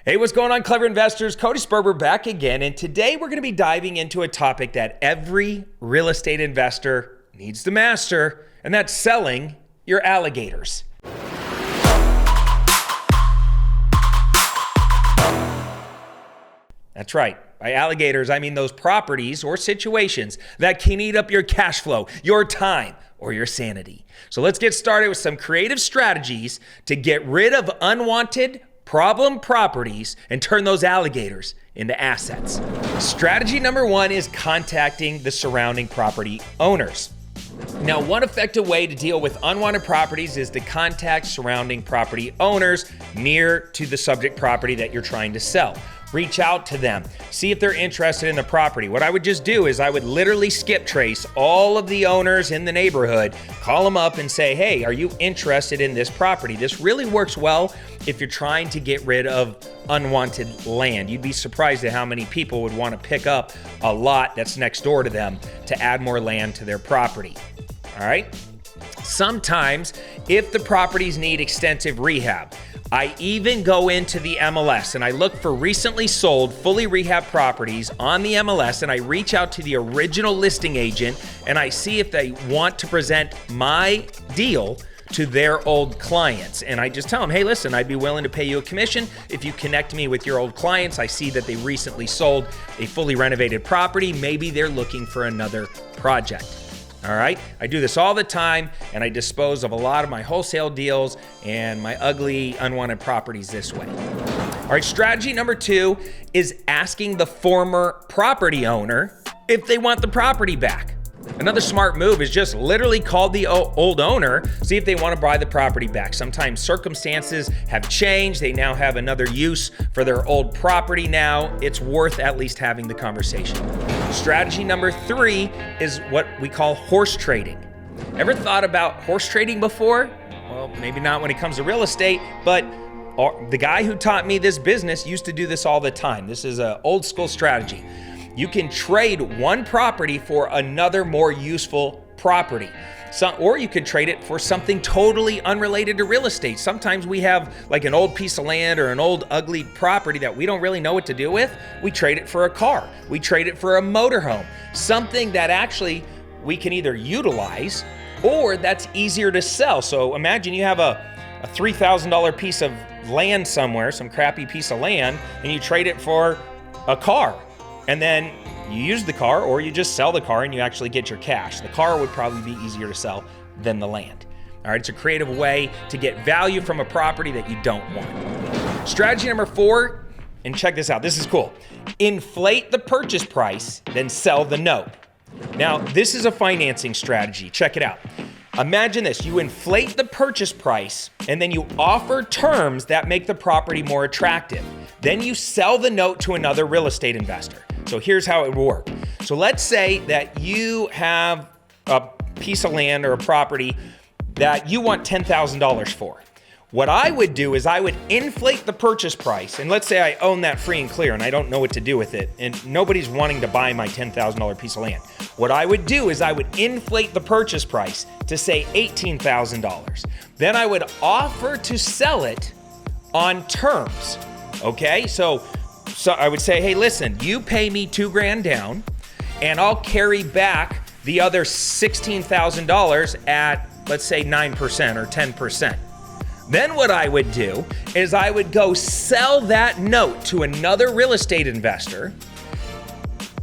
Hey, what's going on, clever investors? Cody Sperber back again, and today we're going to be diving into a topic that every real estate investor needs to master, and that's selling your alligators. That's right. By alligators, I mean those properties or situations that can eat up your cash flow, your time, or your sanity. So let's get started with some creative strategies to get rid of unwanted problem properties and turn those alligators into assets. Strategy number one is contacting the surrounding property owners. Now, one effective way to deal with unwanted properties is to contact surrounding property owners near to the subject property that you're trying to sell. Reach out to them, see if they're interested in the property. What I would just do is I would literally skip trace all of the owners in the neighborhood, call them up and say, hey, are you interested in this property? This really works well if you're trying to get rid of unwanted land. You'd be surprised at how many people would want to pick up a lot that's next door to them to add more land to their property. All right? Sometimes, if the properties need extensive rehab, I even go into the MLS and I look for recently sold, fully rehab properties on the MLS, and I reach out to the original listing agent and I see if they want to present my deal to their old clients. And I just tell them, hey, listen, I'd be willing to pay you a commission if you connect me with your old clients. I see that they recently sold a fully renovated property. Maybe they're looking for another project. All right, I do this all the time, and I dispose of a lot of my wholesale deals and my ugly unwanted properties this way. All right, strategy number two is asking the former property owner if they want the property back. Another smart move is just literally call the old owner, see if they want to buy the property back. Sometimes circumstances have changed. They now have another use for their old property now. It's worth at least having the conversation. Strategy number three is what we call horse trading. Ever thought about horse trading before? Well, maybe not when it comes to real estate, but the guy who taught me this business used to do this all the time. This is an old school strategy. You can trade one property for another more useful property. Or you could trade it for something totally unrelated to real estate. Sometimes we have like an old piece of land or an old ugly property that we don't really know what to do with. We trade it for a car. We trade it for a motorhome. Something that actually we can either utilize or that's easier to sell. So imagine you have a $3,000 piece of land somewhere, some crappy piece of land, and you trade it for a car. And then you use the car or you just sell the car and you actually get your cash. The car would probably be easier to sell than the land. All right, it's a creative way to get value from a property that you don't want. Strategy number four, and check this out, this is cool. Inflate the purchase price, then sell the note. Now, this is a financing strategy. Check it out. Imagine this, you inflate the purchase price and then you offer terms that make the property more attractive. Then you sell the note to another real estate investor. So here's how it would work. So let's say that you have a piece of land or a property that you want $10,000 for. What I would do is I would inflate the purchase price, and let's say I own that free and clear and I don't know what to do with it, and nobody's wanting to buy my $10,000 piece of land. What I would do is I would inflate the purchase price to say $18,000. Then I would offer to sell it on terms. Okay, so I would say, hey, listen, you pay me $2,000 down and I'll carry back the other $16,000 at, let's say, 9% or 10%. Then what I would do is I would go sell that note to another real estate investor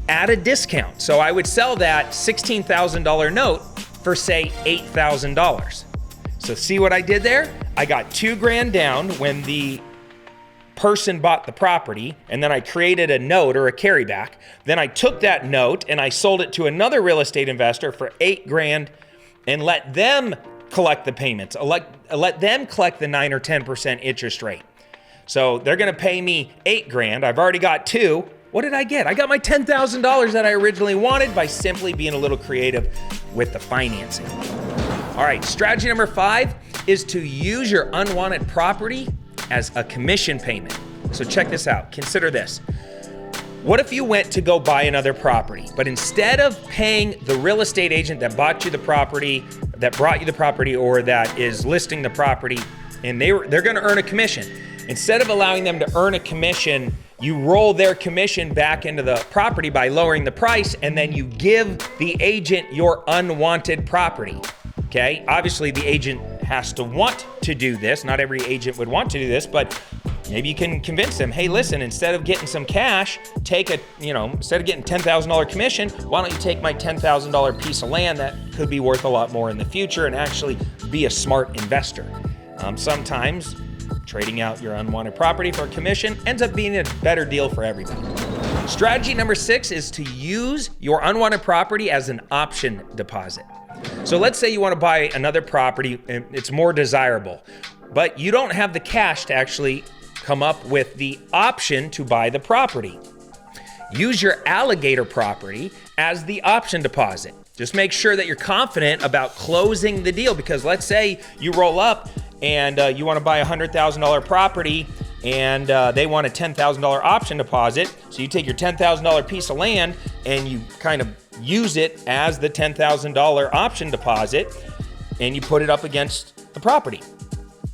at a discount. So I would sell that $16,000 note for, say, $8,000. So see what I did there? I got $2,000 down when the person bought the property, and then I created a note or a carryback. Then I took that note and I sold it to another real estate investor for $8,000 and let them collect the payments. Let them collect the 9 or 10% interest rate. So they're going to pay me $8,000. I've already got $2,000. What did I get? I got my $10,000 that I originally wanted by simply being a little creative with the financing. All right, strategy number 5 is to use your unwanted property as a commission payment. So check this out. Consider this. What if you went to go buy another property, but instead of paying the real estate agent that bought you the property, that brought you the property, or that is listing the property, and they're going to earn a commission, Instead of allowing them to earn a commission, you roll their commission back into the property by lowering the price, and then you give the agent your unwanted property. Okay, obviously the agent has to want to do this. Not every agent would want to do this, but maybe you can convince them, hey, listen, instead of getting some cash, instead of getting $10,000 commission, why don't you take my $10,000 piece of land that could be worth a lot more in the future and actually be a smart investor. Sometimes trading out your unwanted property for a commission ends up being a better deal for everybody. Strategy number 6 is to use your unwanted property as an option deposit. So let's say you want to buy another property and it's more desirable, but you don't have the cash to actually come up with the option to buy the property. Use your alligator property as the option deposit. Just make sure that you're confident about closing the deal, because let's say you roll up and you want to buy a $100,000 property and they want a $10,000 option deposit. So you take your $10,000 piece of land and you kind of use it as the $10,000 option deposit and you put it up against the property.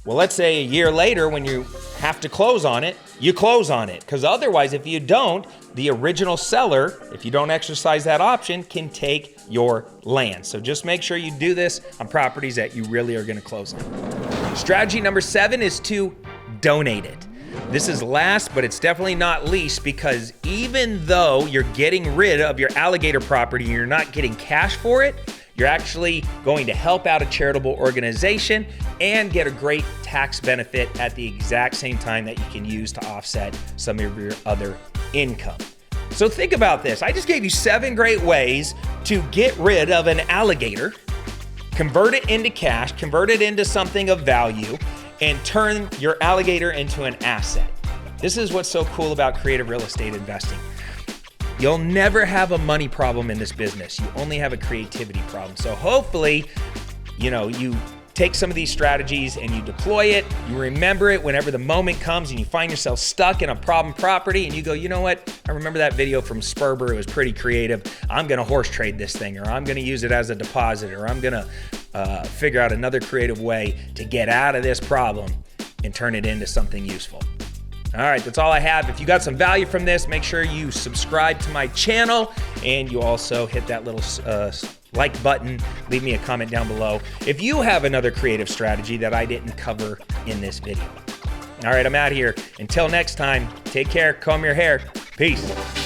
Well, let's say a year later when you have to close on it, you close on it. Because otherwise, if you don't, the original seller, if you don't exercise that option, can take your land. So just make sure you do this on properties that you really are going to close on. Strategy number 7 is to donate it. This is last, but it's definitely not least, because even though you're getting rid of your alligator property and you're not getting cash for it, you're actually going to help out a charitable organization and get a great tax benefit at the exact same time that you can use to offset some of your other income. So think about this. I just gave you 7 great ways to get rid of an alligator, convert it into cash, convert it into something of value, and turn your alligator into an asset. This is what's so cool about creative real estate investing. You'll never have a money problem in this business. You only have a creativity problem. So hopefully, you take some of these strategies and you deploy it. You remember it whenever the moment comes and you find yourself stuck in a problem property and you go, you know what? I remember that video from Sperber. It was pretty creative. I'm going to horse trade this thing, or I'm going to use it as a deposit, or I'm going to figure out another creative way to get out of this problem and turn it into something useful. All right, that's all I have. If you got some value from this, make sure you subscribe to my channel and you also hit that little like button. Leave me a comment down below if you have another creative strategy that I didn't cover in this video. All right, I'm out of here. Until next time, take care, comb your hair. Peace.